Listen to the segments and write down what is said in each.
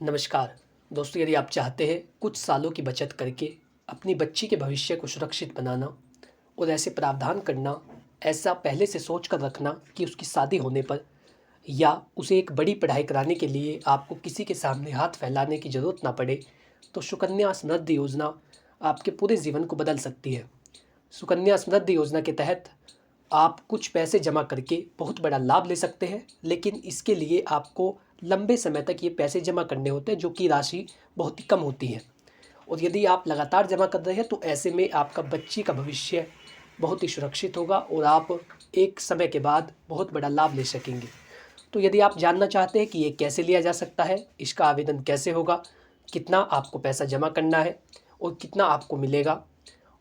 नमस्कार दोस्तों, यदि आप चाहते हैं कुछ सालों की बचत करके अपनी बच्ची के भविष्य को सुरक्षित बनाना और ऐसे प्रावधान करना, ऐसा पहले से सोच कर रखना कि उसकी शादी होने पर या उसे एक बड़ी पढ़ाई कराने के लिए आपको किसी के सामने हाथ फैलाने की ज़रूरत ना पड़े, तो सुकन्या समृद्धि योजना आपके पूरे जीवन को बदल सकती है। सुकन्या समृद्धि योजना के तहत आप कुछ पैसे जमा करके बहुत बड़ा लाभ ले सकते हैं, लेकिन इसके लिए आपको लंबे समय तक ये पैसे जमा करने होते हैं, जो कि राशि बहुत ही कम होती है। और यदि आप लगातार जमा कर रहे हैं तो ऐसे में आपका बच्ची का भविष्य बहुत ही सुरक्षित होगा और आप एक समय के बाद बहुत बड़ा लाभ ले सकेंगे। तो यदि आप जानना चाहते हैं कि ये कैसे लिया जा सकता है, इसका आवेदन कैसे होगा, कितना आपको पैसा जमा करना है और कितना आपको मिलेगा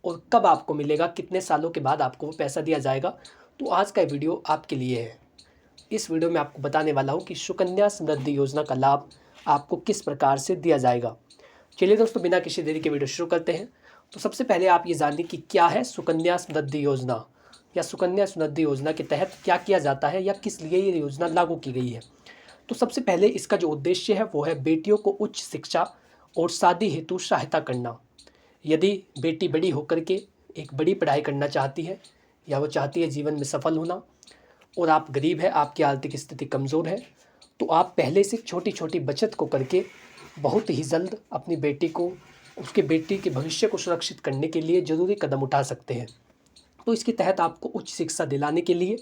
और कब आपको मिलेगा, कितने सालों के बाद आपको वो पैसा दिया जाएगा, तो आज का वीडियो आपके लिए है। इस वीडियो में आपको बताने वाला हूँ कि सुकन्या समृद्धि योजना का लाभ आपको किस प्रकार से दिया जाएगा। चलिए दोस्तों, बिना किसी देरी के वीडियो शुरू करते हैं। तो सबसे पहले आप ये जानिए कि क्या है सुकन्या समृद्धि योजना, या सुकन्या समृद्धि योजना के तहत क्या किया जाता है या किस लिए ये योजना लागू की गई है। तो सबसे पहले इसका जो उद्देश्य है वो है बेटियों को उच्च शिक्षा और शादी हेतु सहायता करना। यदि बेटी बड़ी होकर के एक बड़ी पढ़ाई करना चाहती है या वो चाहती है जीवन में सफल होना और आप गरीब है, आपकी आर्थिक स्थिति कमज़ोर है, तो आप पहले से छोटी छोटी बचत को करके बहुत ही जल्द अपनी बेटी को, उसके बेटी के भविष्य को सुरक्षित करने के लिए ज़रूरी कदम उठा सकते हैं। तो इसके तहत आपको उच्च शिक्षा दिलाने के लिए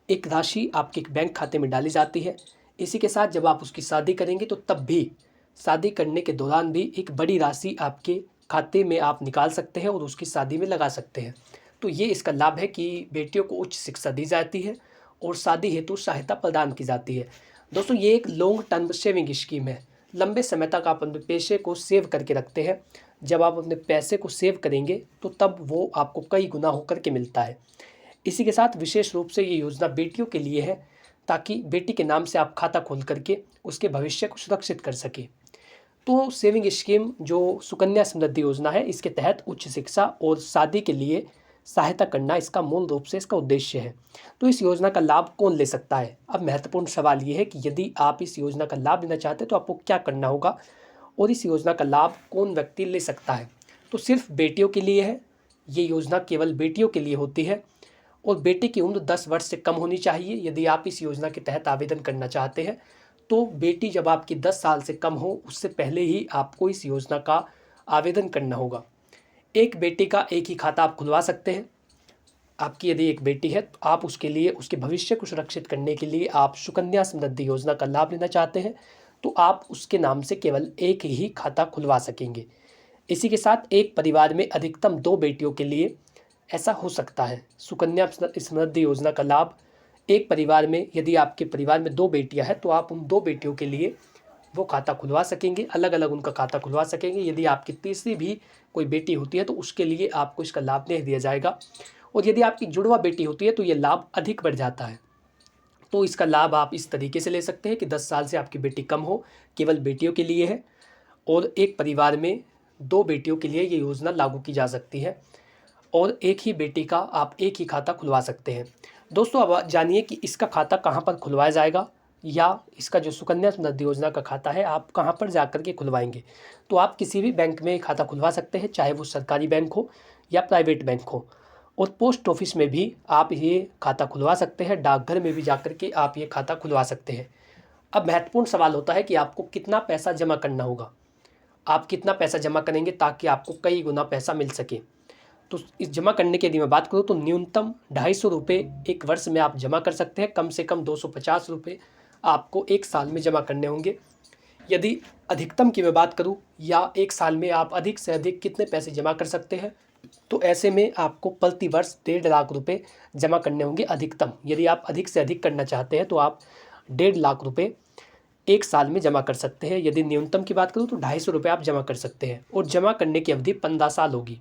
एक राशि आपके एक बैंक खाते में डाली जाती है। इसी के साथ जब आप उसकी शादी करेंगे तो तब भी, शादी करने के दौरान भी एक बड़ी राशि आपके खाते में आप निकाल सकते हैं और उसकी शादी में लगा सकते हैं। तो ये इसका लाभ है कि बेटियों को उच्च शिक्षा दी जाती है और शादी हेतु सहायता प्रदान की जाती है। दोस्तों, ये एक लॉन्ग टर्म सेविंग स्कीम है। लंबे समय तक आप अपने पैसे को सेव करके रखते हैं। जब आप अपने पैसे को सेव करेंगे तो तब वो आपको कई गुना होकर के मिलता है। इसी के साथ विशेष रूप से ये योजना बेटियों के लिए है, ताकि बेटी के नाम से आप खाता खोल करके उसके भविष्य को सुरक्षित कर सकें। तो सेविंग स्कीम जो सुकन्या समृद्धि योजना है, इसके तहत उच्च शिक्षा और शादी के लिए सहायता करना इसका मूल रूप से इसका उद्देश्य है। तो इस योजना का लाभ कौन ले सकता है? अब महत्वपूर्ण सवाल ये है कि यदि आप इस योजना का लाभ लेना चाहते हैं तो आपको क्या करना होगा और इस योजना का लाभ कौन व्यक्ति ले सकता है। तो सिर्फ बेटियों के लिए है, ये योजना केवल बेटियों के लिए होती है और बेटी की उम्र 10 वर्ष से कम होनी चाहिए। यदि आप इस योजना के तहत आवेदन करना चाहते हैं तो बेटी जब आपकी 10 साल से कम हो, उससे पहले ही आपको इस योजना का आवेदन करना होगा। एक बेटी का एक ही खाता आप खुलवा सकते हैं। आपकी यदि एक बेटी है तो आप उसके लिए, उसके भविष्य को सुरक्षित करने के लिए आप सुकन्या समृद्धि योजना का लाभ लेना चाहते हैं तो आप उसके नाम से केवल एक ही खाता खुलवा सकेंगे। इसी के साथ एक परिवार में अधिकतम 2 बेटियों के लिए ऐसा हो सकता है। सुकन्या समृद्धि योजना का लाभ एक परिवार में, यदि आपके परिवार में 2 बेटियां हैं तो आप उन 2 बेटियों के लिए वो खाता खुलवा सकेंगे, अलग अलग उनका खाता खुलवा सकेंगे। यदि आपकी तीसरी भी कोई बेटी होती है तो उसके लिए आपको इसका लाभ नहीं दिया जाएगा। और यदि आपकी जुड़वा बेटी होती है तो ये लाभ अधिक बढ़ जाता है। तो इसका लाभ आप इस तरीके से ले सकते हैं कि 10 साल से आपकी बेटी कम हो, केवल बेटियों के लिए है और एक परिवार में 2 बेटियों के लिए ये योजना लागू की जा सकती है और एक ही बेटी का आप एक ही खाता खुलवा सकते हैं। दोस्तों, अब जानिए कि इसका खाता कहाँ पर खुलवाया जाएगा, या इसका जो सुकन्या समृद्धि योजना का खाता है आप कहाँ पर जाकर के खुलवाएंगे। तो आप किसी भी बैंक में खाता खुलवा सकते हैं, चाहे वो सरकारी बैंक हो या प्राइवेट बैंक हो, और पोस्ट ऑफिस में भी आप ये खाता खुलवा सकते हैं, डाकघर में भी जाकर के आप ये खाता खुलवा सकते हैं। अब महत्वपूर्ण सवाल होता है कि आपको कितना पैसा जमा करना होगा। आप कितना पैसा जमा करेंगे ताकि आपको कई गुना पैसा मिल सके। तो इस जमा करने की यदि मैं बात करूँ तो न्यूनतम 250 रुपये एक वर्ष में आप जमा कर सकते हैं। कम से कम 250 रुपये आपको एक साल में जमा करने होंगे। यदि अधिकतम की मैं बात करूँ, या एक साल में आप अधिक से अधिक कितने पैसे जमा कर सकते हैं, तो ऐसे में आपको प्रति वर्ष 1.5 लाख रुपये जमा करने होंगे अधिकतम। यदि आप अधिक से अधिक करना चाहते हैं तो आप 1.5 लाख रुपये एक साल में जमा कर सकते हैं। यदि न्यूनतम की बात करूँ तो 250 रुपये आप जमा कर सकते हैं और जमा करने की अवधि 15 साल होगी।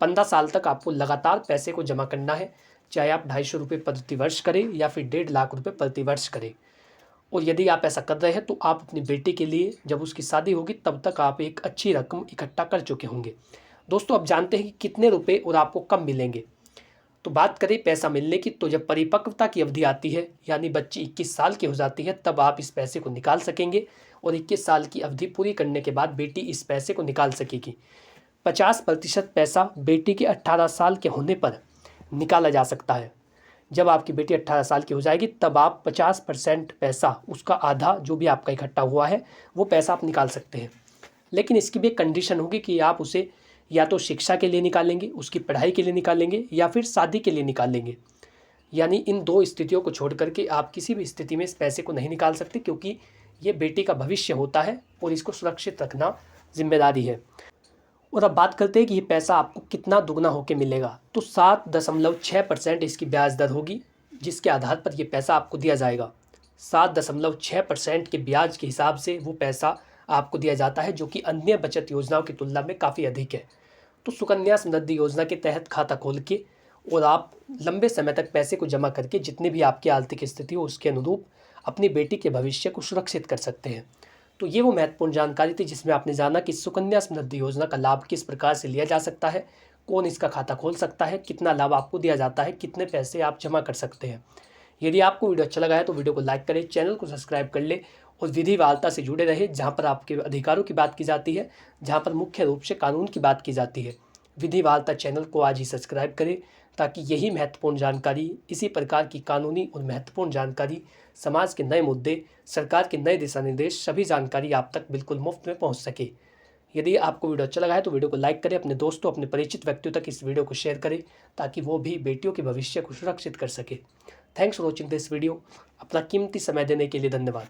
15 साल तक आपको लगातार पैसे को जमा करना है, चाहे आप 250 रुपये प्रति वर्ष करें या फिर 1.5 लाख रुपये प्रति वर्ष करें। और यदि आप ऐसा कर रहे हैं तो आप अपनी बेटी के लिए, जब उसकी शादी होगी तब तक आप एक अच्छी रकम इकट्ठा कर चुके होंगे। दोस्तों, अब जानते हैं कि कितने रुपए और आपको कब मिलेंगे। तो बात करें पैसा मिलने की, तो जब परिपक्वता की अवधि आती है यानी बच्ची 21 साल की हो जाती है, तब आप इस पैसे को निकाल सकेंगे और 21 साल की अवधि पूरी करने के बाद बेटी इस पैसे को निकाल सकेगी। 50% पैसा बेटी के 18 साल के होने पर निकाला जा सकता है। जब आपकी बेटी 18 साल की हो जाएगी तब आप 50% पैसा, उसका आधा जो भी आपका इकट्ठा हुआ है वो पैसा आप निकाल सकते हैं। लेकिन इसकी भी एक कंडीशन होगी कि आप उसे या तो शिक्षा के लिए निकालेंगे, उसकी पढ़ाई के लिए निकालेंगे, या फिर शादी के लिए निकालेंगे। यानी इन दो स्थितियों को छोड़ करके आप किसी भी स्थिति में इस पैसे को नहीं निकाल सकते, क्योंकि ये बेटी का भविष्य होता है और इसको सुरक्षित रखना जिम्मेदारी है। और अब बात करते हैं कि ये पैसा आपको कितना दुगना होकर मिलेगा। तो 7.6% इसकी ब्याज दर होगी, जिसके आधार पर ये पैसा आपको दिया जाएगा। 7.6% के ब्याज के हिसाब से वो पैसा आपको दिया जाता है, जो कि अन्य बचत योजनाओं की तुलना में काफ़ी अधिक है। तो सुकन्या समृद्धि योजना के तहत खाता खोल के और आप लंबे समय तक पैसे को जमा करके जितनी भी आपकी आर्थिक स्थिति हो उसके अनुरूप अपनी बेटी के भविष्य को सुरक्षित कर सकते हैं। तो ये वो महत्वपूर्ण जानकारी थी जिसमें आपने जाना कि सुकन्या समृद्धि योजना का लाभ किस प्रकार से लिया जा सकता है, कौन इसका खाता खोल सकता है, कितना लाभ आपको दिया जाता है, कितने पैसे आप जमा कर सकते हैं। यदि आपको वीडियो अच्छा लगा है तो वीडियो को लाइक करें, चैनल को सब्सक्राइब कर ले और विधि वार्ता से जुड़े रहे, जहाँ पर आपके अधिकारों की बात की जाती है, जहाँ पर मुख्य रूप से कानून की बात की जाती है। विधि वार्ता चैनल को आज ही सब्सक्राइब करें, ताकि यही महत्वपूर्ण जानकारी, इसी प्रकार की कानूनी और महत्वपूर्ण जानकारी, समाज के नए मुद्दे, सरकार के नए दिशा निर्देश, सभी जानकारी आप तक बिल्कुल मुफ्त में पहुंच सके। यदि आपको वीडियो अच्छा लगा है तो वीडियो को लाइक करें, अपने दोस्तों, अपने परिचित व्यक्तियों तक इस वीडियो को शेयर करें, ताकि वो भी बेटियों के भविष्य को सुरक्षित कर सके। Thanks for watching this video. अपना कीमती समय देने के लिए धन्यवाद।